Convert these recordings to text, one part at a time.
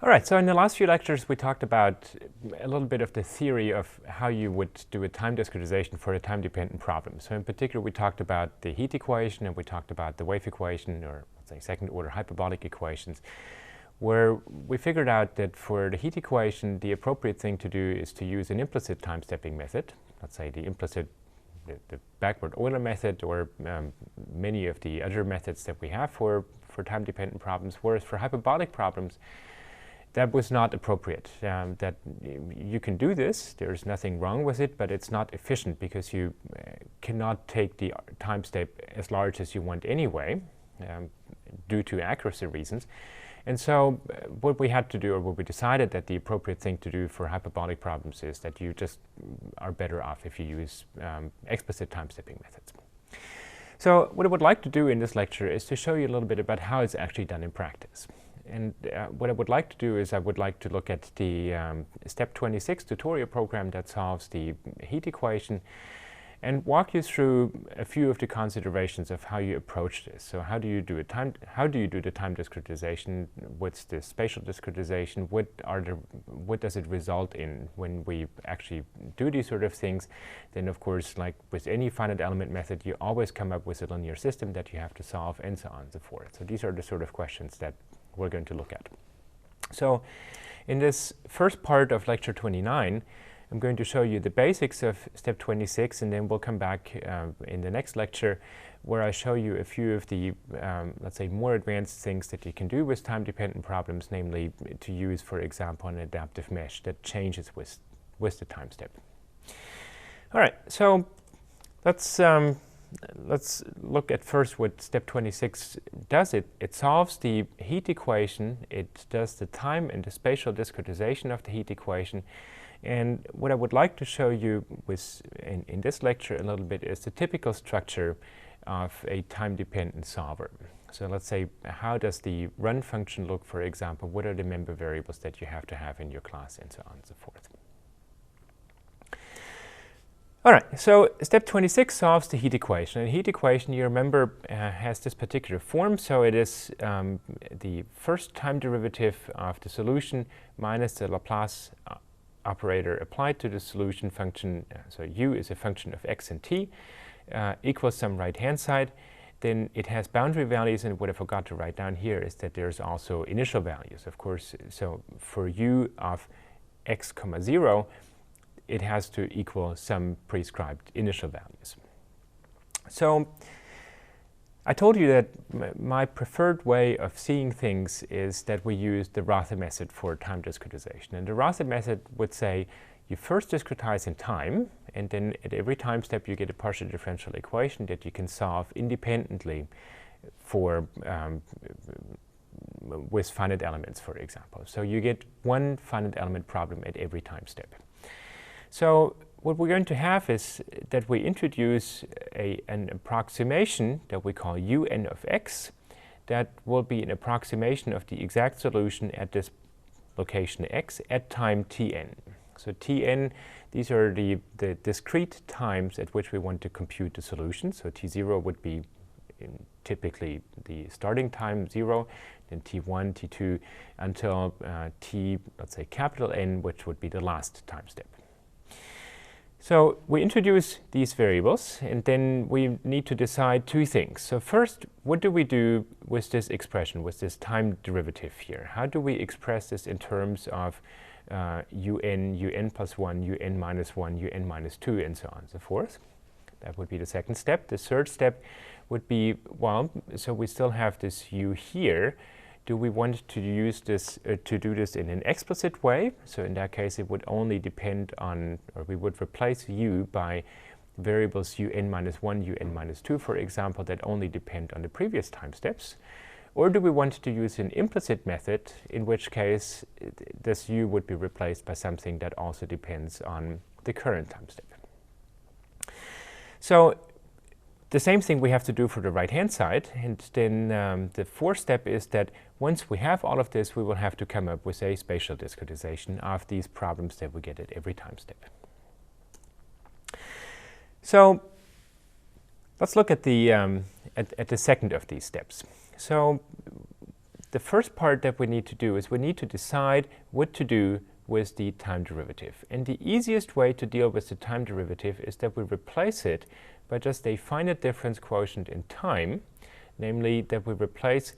All right, so in the last few lectures we talked about a little bit of the theory of how you would do a time discretization for a time-dependent problem. So in particular we talked about the heat equation and we talked about the wave equation, or let's say second-order hyperbolic equations, where we figured out that for the heat equation the appropriate thing to do is to use an implicit time-stepping method, let's say the backward Euler method, or many of the other methods that we have for time-dependent problems, whereas for hyperbolic problems that was not appropriate. That you can do this, there's nothing wrong with it, but it's not efficient because you cannot take the time step as large as you want anyway, due to accuracy reasons. And so what we had to do, or what we decided that the appropriate thing to do for hyperbolic problems is that you just are better off if you use explicit time-stepping methods. So what I would like to do in this lecture is to show you a little bit about how it's actually done in practice. And what I would like to do is I would like to look at the step 26 tutorial program that solves the heat equation and walk you through a few of the considerations of how you approach this. So how do you do the time discretization? What's the spatial discretization? What does it result in when we actually do these sort of things? Then of course, like with any finite element method, you always come up with a linear system that you have to solve, and so on and so forth. So these are the sort of questions that we're going to look at. So in this first part of lecture 29, I'm going to show you the basics of step 26, and then we'll come back in the next lecture where I show you a few of the, let's say, more advanced things that you can do with time-dependent problems, namely to use, for example, an adaptive mesh that changes with the time step. All right, so let's look at first what step 26 does. It solves the heat equation, it does the time and the spatial discretization of the heat equation, and what I would like to show you in this lecture a little bit is the typical structure of a time-dependent solver. So let's say, how does the run function look, for example? What are the member variables that you have to have in your class, and so on and so forth. All right, so step 26 solves the heat equation. And the heat equation, you remember, has this particular form. So it is the first time derivative of the solution minus the Laplace operator applied to the solution function. So u is a function of x and t, equals some right-hand side. Then it has boundary values, and what I forgot to write down here is that there's also initial values, of course. So for u of x comma 0, it has to equal some prescribed initial values. So I told you that my preferred way of seeing things is that we use the Rothe method for time discretization. And the Rothe method would say you first discretize in time, and then at every time step you get a partial differential equation that you can solve independently for with finite elements, for example. So you get one finite element problem at every time step. So what we're going to have is that we introduce an approximation that we call un of x that will be an approximation of the exact solution at this location x at time tn. So tn, these are the discrete times at which we want to compute the solution. So t0 would be typically the starting time 0, then t1, t2, until t, let's say capital N, which would be the last time step. So we introduce these variables, and then we need to decide two things. So first, what do we do with this expression, with this time derivative here? How do we express this in terms of un plus 1, un minus 1, un minus 2, and so on and so forth? That would be the second step. The third step would be, well, so we still have this u here. Do we want to use this to do this in an explicit way? So in that case, it would only depend on, or we would replace u by variables un minus 1, un minus 2, for example, that only depend on the previous time steps. Or do we want to use an implicit method, in which case this u would be replaced by something that also depends on the current time step? So the same thing we have to do for the right-hand side, and then the fourth step is that once we have all of this, we will have to come up with a spatial discretization of these problems that we get at every time step. So let's look at the second of these steps. So the first part that we need to do is we need to decide what to do with the time derivative. And the easiest way to deal with the time derivative is that we replace it by just a finite difference quotient in time, namely that we replace,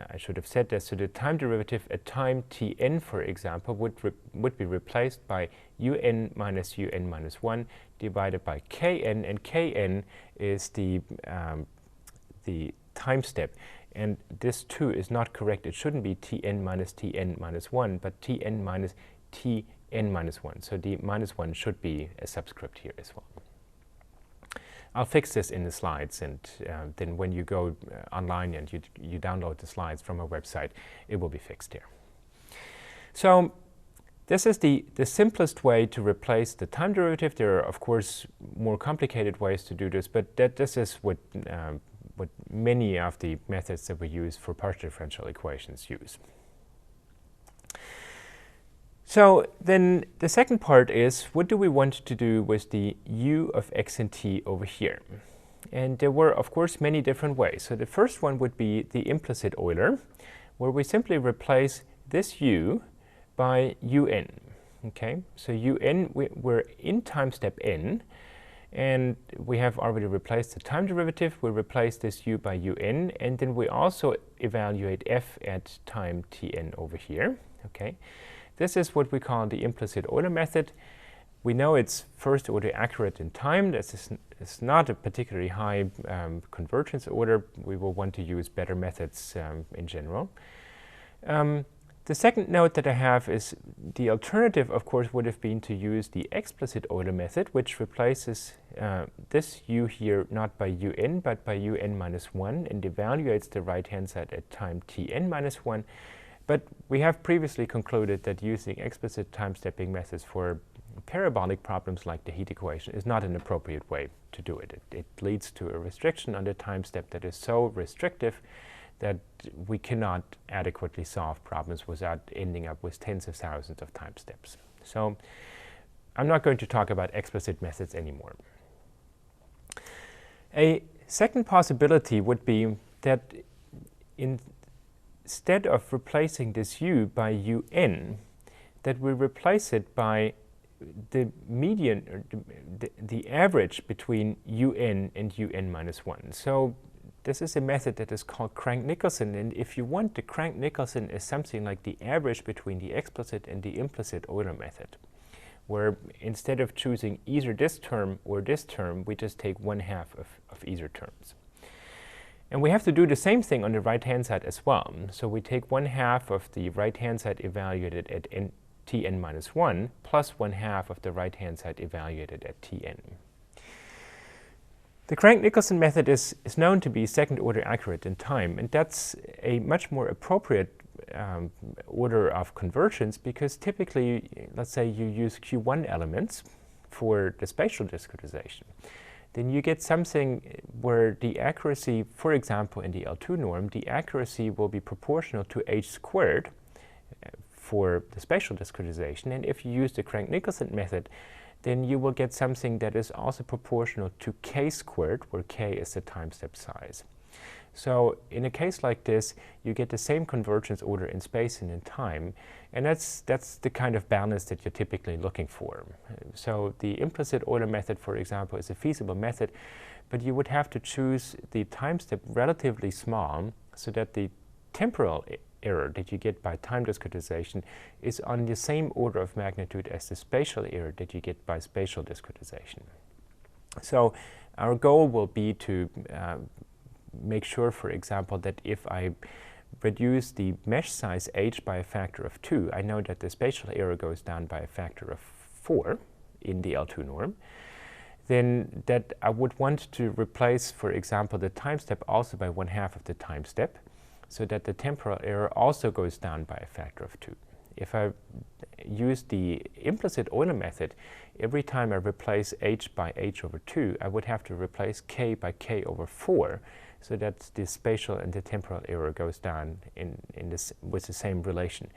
I should have said this, so the time derivative at time tn, for example, would be replaced by un minus 1 divided by kn, and kn is the time step. And this too is not correct. It shouldn't be tn minus 1, but tn minus 1. So the minus 1 should be a subscript here as well. I'll fix this in the slides, and then when you go online and you download the slides from our website, it will be fixed here. So this is the simplest way to replace the time derivative. There are, of course, more complicated ways to do this, but this is what many of the methods that we use for partial differential equations use. So then the second part is, what do we want to do with the u of x and t over here? And there were, of course, many different ways. So the first one would be the implicit Euler, where we simply replace this u by un. Okay, so un, we're in time step n, and we have already replaced the time derivative. We replace this u by un, and then we also evaluate f at time tn over here. Okay, this is what we call the implicit Euler method. We know it's first order accurate in time. This is not a particularly high convergence order. We will want to use better methods in general. The second note that I have is the alternative, of course, would have been to use the explicit Euler method, which replaces this u here not by un, but by un minus 1, and evaluates the right-hand side at time tn minus 1. But we have previously concluded that using explicit time-stepping methods for parabolic problems like the heat equation is not an appropriate way to do it. It leads to a restriction on the time step that is so restrictive that we cannot adequately solve problems without ending up with tens of thousands of time steps. So I'm not going to talk about explicit methods anymore. A second possibility would be that instead of replacing this u by un, that we replace it by the median, or the average between un and un minus 1. So this is a method that is called Crank-Nicolson, and if you want, the Crank-Nicolson is something like the average between the explicit and the implicit Euler method, where instead of choosing either this term or this term, we just take 1/2 of either terms. And we have to do the same thing on the right-hand side as well. So we take 1/2 of the right-hand side evaluated at tn minus 1, plus 1/2 of the right-hand side evaluated at tn. The Crank-Nicolson method is known to be second-order accurate in time, and that's a much more appropriate order of convergence, because typically, let's say you use Q1 elements for the spatial discretization. Then you get something where the accuracy, for example, in the L2 norm, the accuracy will be proportional to h squared for the spatial discretization. And if you use the Crank-Nicolson method, then you will get something that is also proportional to k squared, where k is the time step size. So in a case like this, you get the same convergence order in space and in time, and that's the kind of balance that you're typically looking for. So the implicit Euler method, for example, is a feasible method, but you would have to choose the time step relatively small so that the temporal error that you get by time discretization is on the same order of magnitude as the spatial error that you get by spatial discretization. So our goal will be to make sure, for example, that if I reduce the mesh size h by a factor of 2, I know that the spatial error goes down by a factor of 4 in the L2 norm. Then that I would want to replace, for example, the time step also by 1/2 of the time step, so that the temporal error also goes down by a factor of 2. If I use the implicit Euler method, every time I replace h by h over 2, I would have to replace k by k over 4, so that the spatial and the temporal error goes down with the same relation.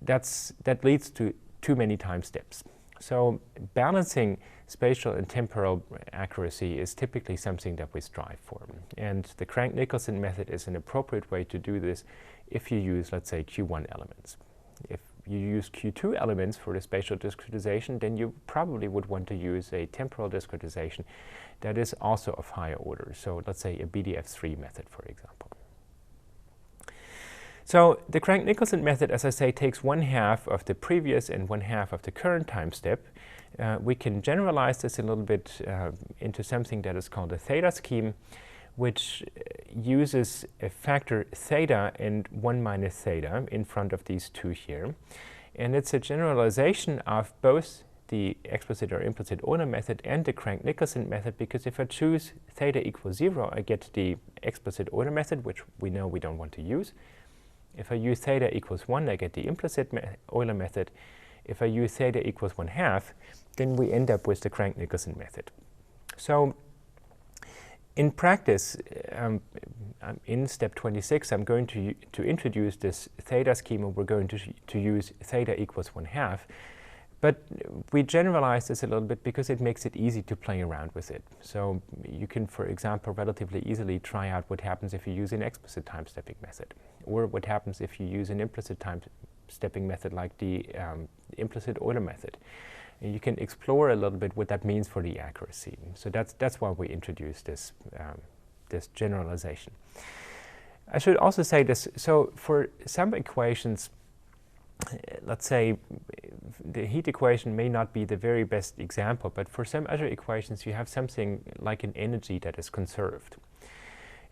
That leads to too many time steps. So balancing spatial and temporal accuracy is typically something that we strive for. And the Crank-Nicolson method is an appropriate way to do this if you use, let's say, Q1 elements. If you use Q2 elements for the spatial discretization, then you probably would want to use a temporal discretization that is also of higher order. So let's say a BDF3 method, for example. So the Crank-Nicolson method, as I say, takes 1/2 of the previous and 1/2 of the current time step. We can generalize this a little bit into something that is called a theta scheme, which uses a factor theta and 1 minus theta in front of these two here. And it's a generalization of both the explicit or implicit Euler method and the Crank-Nicolson method, because if I choose theta equals 0, I get the explicit Euler method, which we know we don't want to use. If I use theta equals 1, I get the implicit Euler method. If I use theta equals 1/2, then we end up with the Crank-Nicolson method. So in practice, in step 26, I'm going to introduce this theta schema. We're going to use theta equals 1/2. But we generalize this a little bit because it makes it easy to play around with it. So you can, for example, relatively easily try out what happens if you use an explicit time-stepping method, or what happens if you use an implicit time-stepping method like the implicit Euler method. And you can explore a little bit what that means for the accuracy. So that's why we introduced this, this generalization. I should also say this, so for some equations, let's say the heat equation may not be the very best example, but for some other equations you have something like an energy that is conserved.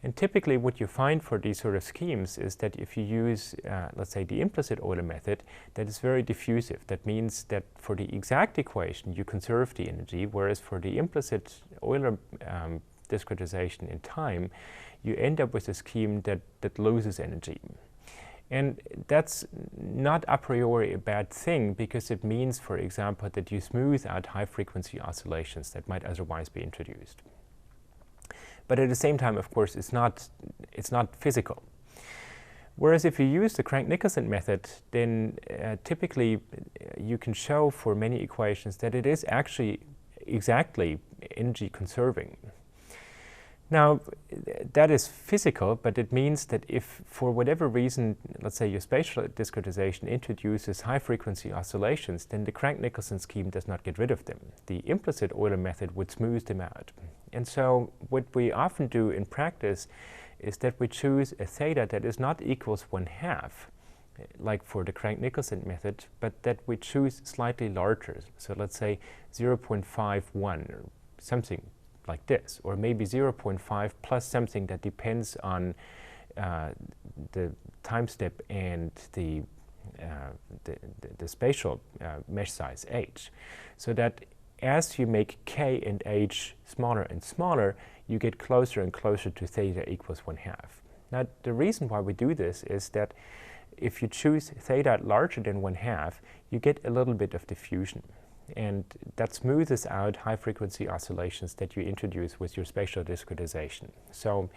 And typically what you find for these sort of schemes is that if you use, let's say, the implicit Euler method, that is very diffusive. That means that for the exact equation you conserve the energy, whereas for the implicit Euler discretization in time, you end up with a scheme that loses energy. And that's not a priori a bad thing, because it means, for example, that you smooth out high-frequency oscillations that might otherwise be introduced. But at the same time, of course, it's not physical. Whereas if you use the Crank-Nicolson method, then typically you can show for many equations that it is actually exactly energy conserving. Now, that is physical, but it means that if, for whatever reason, let's say your spatial discretization introduces high-frequency oscillations, then the Crank-Nicolson scheme does not get rid of them. The implicit Euler method would smooth them out. And so what we often do in practice is that we choose a theta that is not equals 1/2, like for the Crank-Nicolson method, but that we choose slightly larger. So let's say 0.51 or something like this, or maybe 0.5 plus something that depends on the time step and the spatial mesh size h, so that as you make k and h smaller and smaller, you get closer and closer to theta equals 1/2. Now, the reason why we do this is that if you choose theta larger than 1/2, you get a little bit of diffusion. And that smoothes out high-frequency oscillations that you introduce with your spatial discretization. So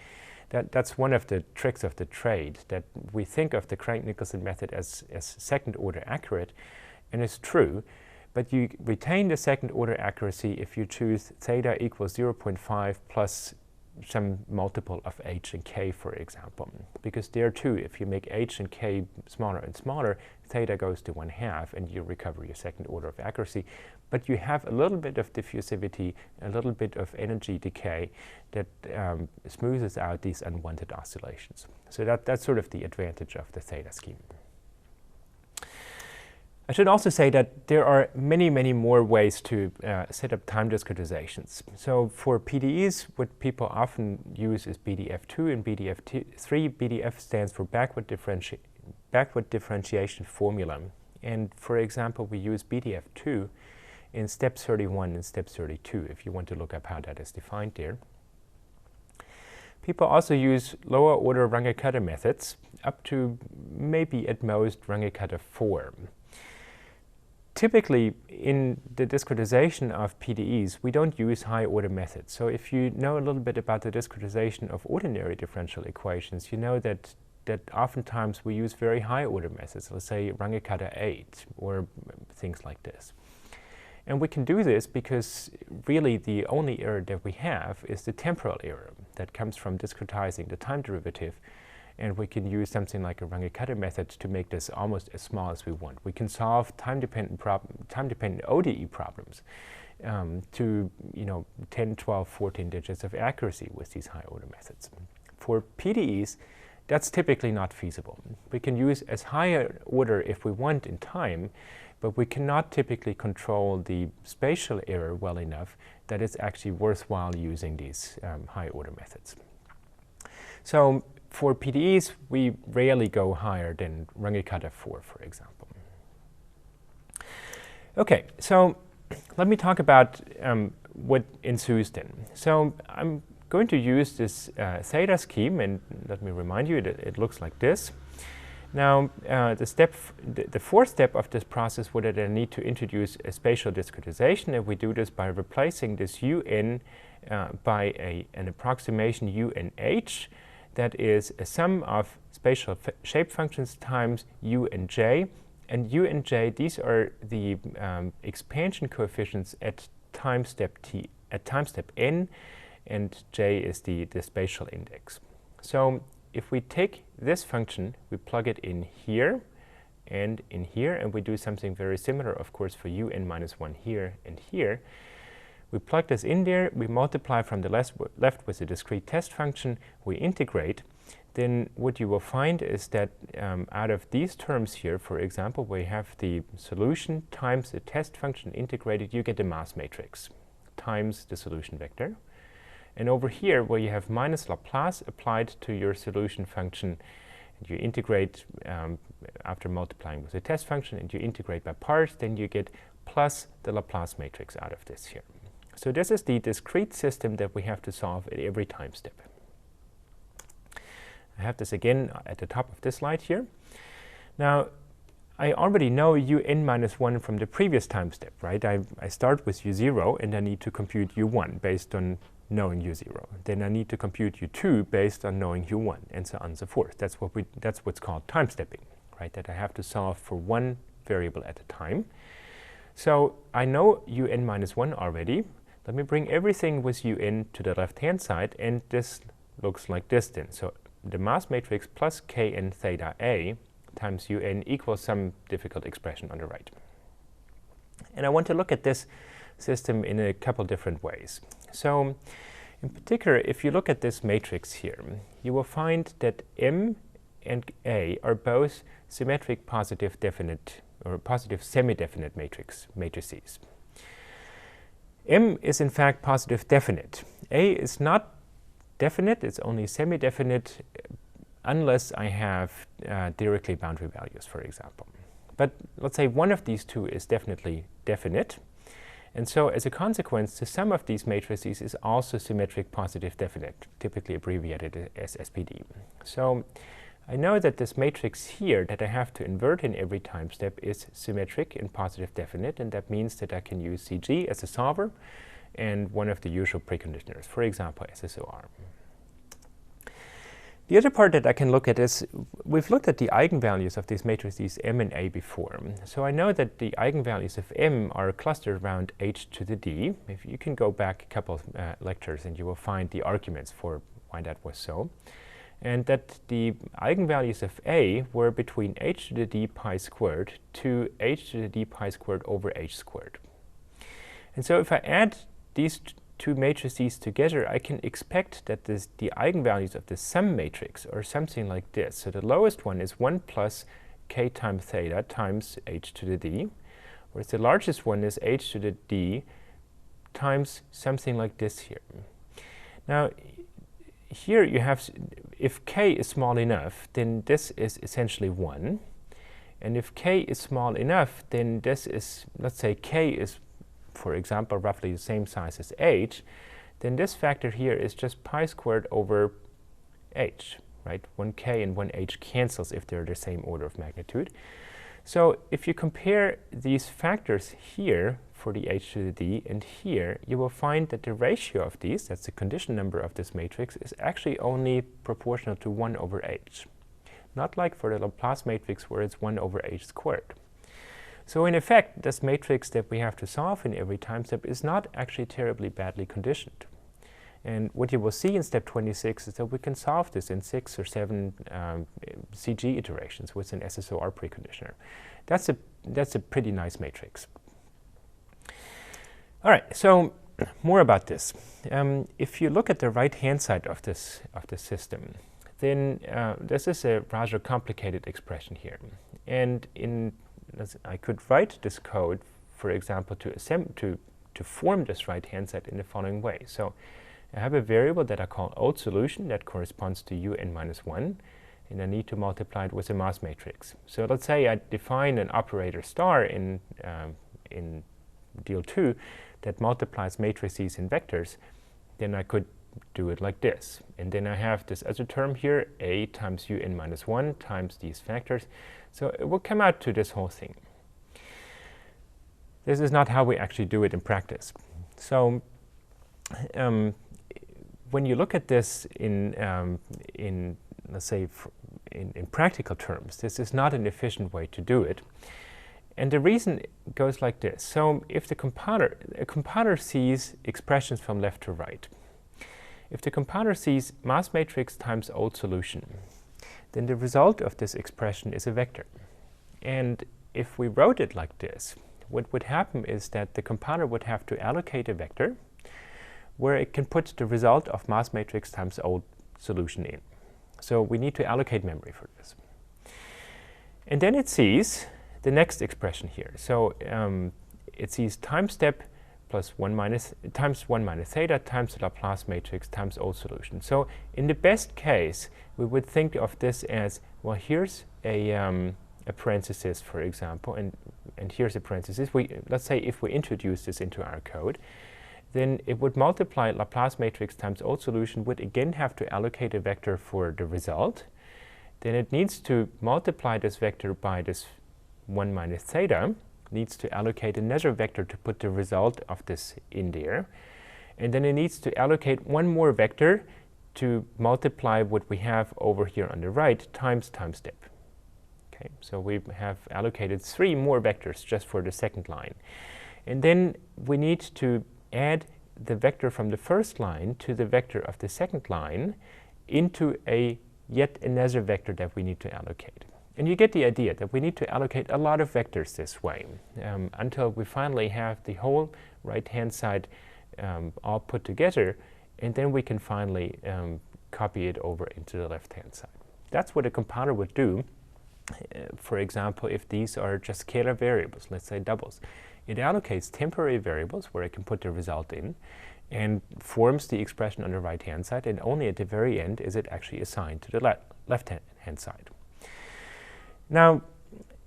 that's one of the tricks of the trade, that we think of the Crank-Nicolson method as second-order accurate, and it's true, but you retain the second-order accuracy if you choose theta equals 0.5 plus some multiple of h and k, for example. Because there too, if you make h and k smaller and smaller, theta goes to 1/2 and you recover your second order of accuracy. But you have a little bit of diffusivity, a little bit of energy decay that smoothes out these unwanted oscillations. So that's sort of the advantage of the theta scheme. I should also say that there are many, many more ways to set up time discretizations. So for PDEs, what people often use is BDF2 and BDF3. BDF stands for backward differentiation formula. And for example, we use BDF2 in step 31 and step 32, if you want to look up how that is defined there. People also use lower order Runge-Kutta methods, up to maybe at most Runge-Kutta 4. Typically, in the discretization of PDEs, we don't use high-order methods. So if you know a little bit about the discretization of ordinary differential equations, you know that oftentimes we use very high-order methods, let's say Runge-Kutta 8 or things like this. And we can do this because really the only error that we have is the temporal error that comes from discretizing the time derivative. And we can use something like a Runge-Kutta method to make this almost as small as we want. We can solve time-dependent ODE problems to 10, 12, 14 digits of accuracy with these high-order methods. For PDEs, that's typically not feasible. We can use as high an order if we want in time, but we cannot typically control the spatial error well enough that it's actually worthwhile using these high-order methods. So for PDEs, we rarely go higher than Runge-Kutta 4, for example. Okay, so let me talk about what ensues then. So I'm going to use this theta scheme, and let me remind you that it looks like this. Now, the fourth step of this process would then need to introduce a spatial discretization, and we do this by replacing this un by an approximation unh that is a sum of spatial shape functions times u and j. And u and j, these are the expansion coefficients at time step n, and j is the spatial index. So if we take this function, we plug it in here, and we do something very similar, of course, for un minus 1 here and here. We plug this in there, we multiply from the left with a discrete test function, we integrate. Then what you will find is that out of these terms here, for example, where you have the solution times the test function integrated, you get the mass matrix times the solution vector. And over here, where you have minus Laplace applied to your solution function, and you integrate after multiplying with the test function, and you integrate by parts, then you get plus the Laplace matrix out of this here. So this is the discrete system that we have to solve at every time step. I have this again at the top of this slide here. Now, I already know un minus 1 from the previous time step, right? I start with u0, and I need to compute u1 based on knowing u0. Then I need to compute u2 based on knowing u1, and so on and so forth. That's what's called time stepping, right? That I have to solve for one variable at a time. So I know un minus 1 already. Let me bring everything with un to the left-hand side, and this looks like this then. So the mass matrix plus kn theta a times un equals some difficult expression on the right. And I want to look at this system in a couple different ways. So in particular, if you look at this matrix here, you will find that m and a are both symmetric positive definite or positive semi-definite matrices. M is in fact positive definite. A is not definite, it's only semi-definite unless I have Dirichlet boundary values, for example. But let's say one of these two is definitely definite. And so as a consequence, the sum of these matrices is also symmetric positive definite, typically abbreviated as SPD. So I know that this matrix here that I have to invert in every time step is symmetric and positive definite, and that means that I can use CG as a solver and one of the usual preconditioners, for example, SSOR. The other part that I can look at is, we've looked at the eigenvalues of these matrices M and A before. So I know that the eigenvalues of M are clustered around h to the d. If you can go back a couple of lectures and you will find the arguments for why that was so. And that the eigenvalues of A were between h to the d pi squared to h to the d pi squared over h squared. And so if I add these two matrices together, I can expect that the eigenvalues of the sum matrix are something like this. So the lowest one is 1 plus k times theta times h to the d, whereas the largest one is h to the d times something like this here. Now, here you have, if k is small enough, then this is essentially 1. And if k is small enough, then this is, let's say k is, for example, roughly the same size as h, then this factor here is just pi squared over h, right? 1k and 1h cancels if they're the same order of magnitude. So if you compare these factors here for the h to the d and here, you will find that the ratio of these, that's the condition number of this matrix, is actually only proportional to 1 over h. Not like for the Laplace matrix where it's 1 over h squared. So in effect, this matrix that we have to solve in every time step is not actually terribly badly conditioned. And what you will see in step 26 is that we can solve this in 6 or 7 CG iterations with an SSOR preconditioner. That's a pretty nice matrix. All right, so more about this. If you look at the right-hand side of this system, then this is a rather complicated expression here. And I could write this code, for example, to form this right-hand side in the following way. So I have a variable that I call old solution that corresponds to un-1, and I need to multiply it with a mass matrix. So let's say I define an operator star in deal.II that multiplies matrices in vectors. Then I could do it like this. And then I have this other term here, a times un-1 times these factors. So it will come out to this whole thing. This is not how we actually do it in practice. So when you look at this in let's say, in practical terms, this is not an efficient way to do it. And the reason goes like this. So if a compiler sees expressions from left to right, if the compiler sees mass matrix times old solution, then the result of this expression is a vector. And if we wrote it like this, what would happen is that the compiler would have to allocate a vector where it can put the result of mass matrix times old solution in. So we need to allocate memory for this. And then it sees the next expression here. So it sees time step plus 1 minus theta times the Laplace matrix times old solution. So in the best case, we would think of this as, well, here's a parenthesis, for example, and here's a parenthesis. Let's say if we introduce this into our code, then it would multiply Laplace matrix times old solution, would again have to allocate a vector for the result. Then it needs to multiply this vector by this 1 minus theta, needs to allocate another vector to put the result of this in there. And then it needs to allocate one more vector to multiply what we have over here on the right times time step. Okay, so we have allocated 3 more vectors just for the second line. And then we need to add the vector from the first line to the vector of the second line into yet another vector that we need to allocate. And you get the idea that we need to allocate a lot of vectors this way until we finally have the whole right-hand side all put together, and then we can finally copy it over into the left-hand side. That's what a compiler would do, for example, if these are just scalar variables, let's say doubles. It allocates temporary variables where it can put the result in and forms the expression on the right-hand side, and only at the very end is it actually assigned to the left-hand side. Now,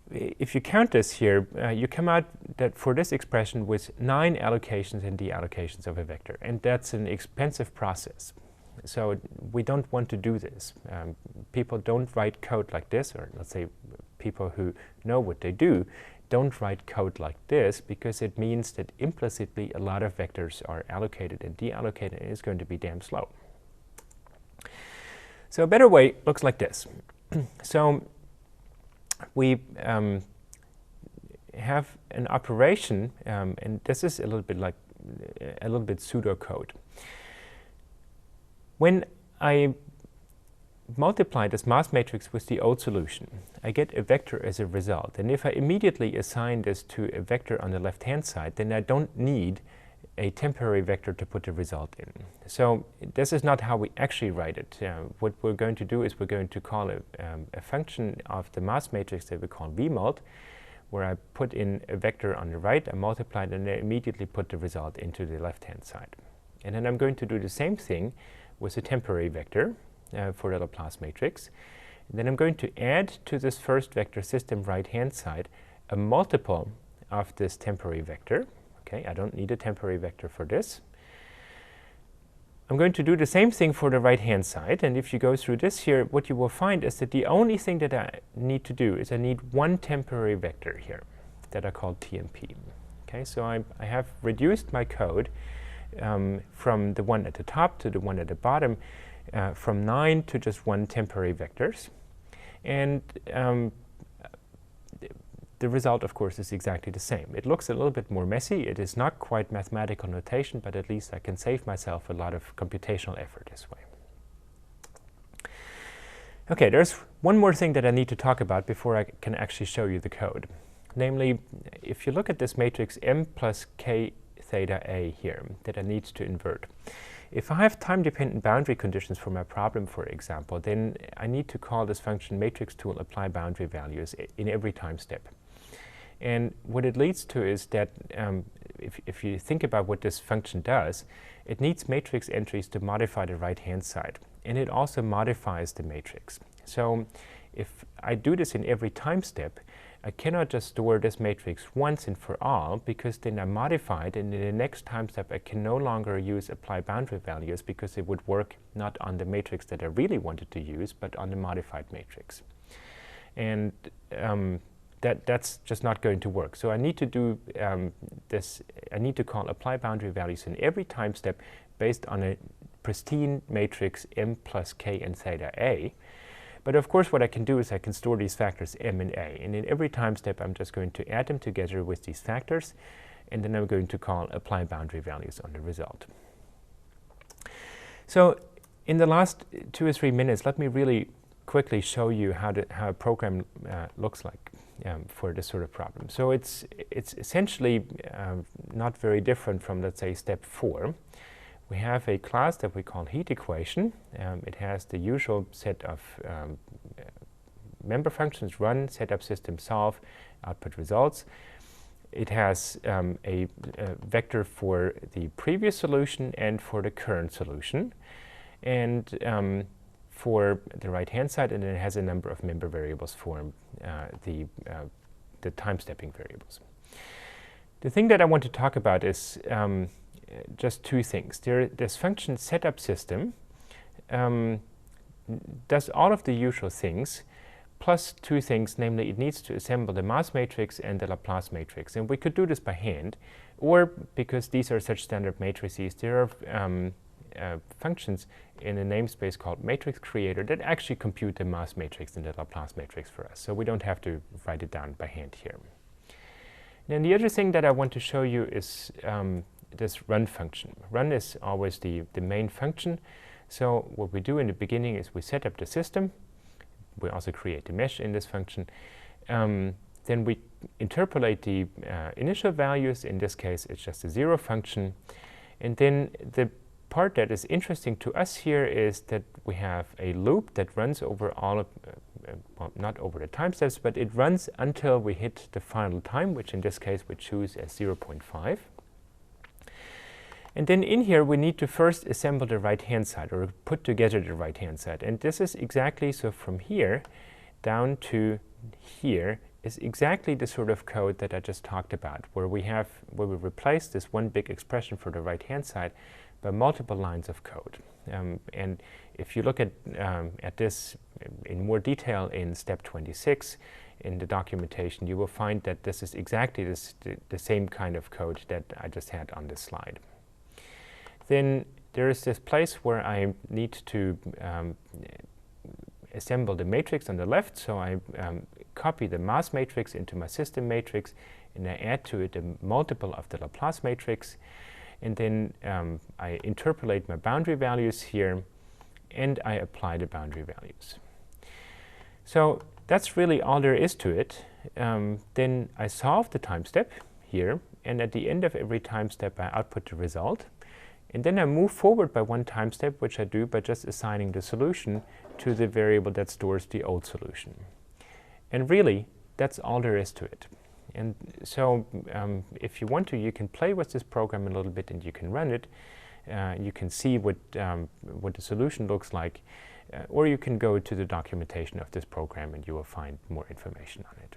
if you count this here, you come out that for this expression with 9 allocations and deallocations of a vector, and that's an expensive process. So we don't want to do this. People don't write code like this, or let's say people who know what they do don't write code like this, because it means that implicitly a lot of vectors are allocated and deallocated, and it's going to be damn slow. So a better way looks like this. So we have an operation, and this is a little bit like pseudocode. When I multiply this mass matrix with the old solution, I get a vector as a result. And if I immediately assign this to a vector on the left-hand side, then I don't need a temporary vector to put the result in. So this is not how we actually write it. What we're going to do is we're going to call a function of the mass matrix that we call vmult, where I put in a vector on the right, I multiply it, and I immediately put the result into the left-hand side. And then I'm going to do the same thing with a temporary vector for the Laplace matrix. And then I'm going to add to this first vector system right-hand side a multiple of this temporary vector. Okay, I don't need a temporary vector for this. I'm going to do the same thing for the right-hand side, and if you go through this here, what you will find is that the only thing that I need to do is I need one temporary vector here that I call TMP. Okay, so I have reduced my code from the one at the top to the one at the bottom, from 9 to just 1 temporary vectors. And the result, of course, is exactly the same. It looks a little bit more messy. It is not quite mathematical notation, but at least I can save myself a lot of computational effort this way. Okay, there's one more thing that I need to talk about before I can actually show you the code. Namely, if you look at this matrix m plus k theta a here that I need to invert, if I have time-dependent boundary conditions for my problem, for example, then I need to call this function matrix tool apply boundary values in every time step. And what it leads to is that if you think about what this function does, it needs matrix entries to modify the right-hand side. And it also modifies the matrix. So if I do this in every time step, I cannot just store this matrix once and for all, because then I modify it, and in the next time step I can no longer use apply boundary values, because it would work not on the matrix that I really wanted to use, but on the modified matrix. And that's just not going to work. So I need to do this. I need to call apply boundary values in every time step based on a pristine matrix m plus k and theta a. But of course, what I can do is I can store these factors m and a. And in every time step, I'm just going to add them together with these factors. And then I'm going to call apply boundary values on the result. So in the last 2 or 3 minutes, let me really quickly show you how a program looks like for this sort of problem. So it's essentially not very different from, let's say, step 4. We have a class that we call heat equation. It has the usual set of member functions: run, setup, system, solve, output results. It has a vector for the previous solution and for the current solution, and for the right-hand side, and then it has a number of member variables for the time-stepping variables. The thing that I want to talk about is just 2 things. This function setup system does all of the usual things, plus 2 things, namely it needs to assemble the mass matrix and the Laplace matrix. And we could do this by hand, or because these are such standard matrices, there are functions in a namespace called matrix creator that actually compute the mass matrix and the Laplace matrix for us. So we don't have to write it down by hand here. Then the other thing that I want to show you is this run function. Run is always the main function. So what we do in the beginning is we set up the system. We also create the mesh in this function. Then we interpolate the initial values. In this case, it's just a 0 function. And then the part that is interesting to us here is that we have a loop that runs over all of, well, not over the time steps, but it runs until we hit the final time, which in this case we choose as 0.5. And then in here, we need to first assemble the right-hand side, or put together the right-hand side. And this is exactly, so from here down to here is exactly the sort of code that I just talked about, where we replace this one big expression for the right-hand side by multiple lines of code. And if you look at this in more detail in step 26 in the documentation, you will find that this is exactly the same kind of code that I just had on this slide. Then there is this place where I need to assemble the matrix on the left. So I copy the mass matrix into my system matrix, and I add to it a multiple of the Laplace matrix. And then I interpolate my boundary values here, and I apply the boundary values. So that's really all there is to it. Then I solve the time step here, and at the end of every time step, I output the result. And then I move forward by one time step, which I do by just assigning the solution to the variable that stores the old solution. And really, that's all there is to it. And so if you want to, you can play with this program a little bit, and you can run it. You can see what the solution looks like, or you can go to the documentation of this program, and you will find more information on it.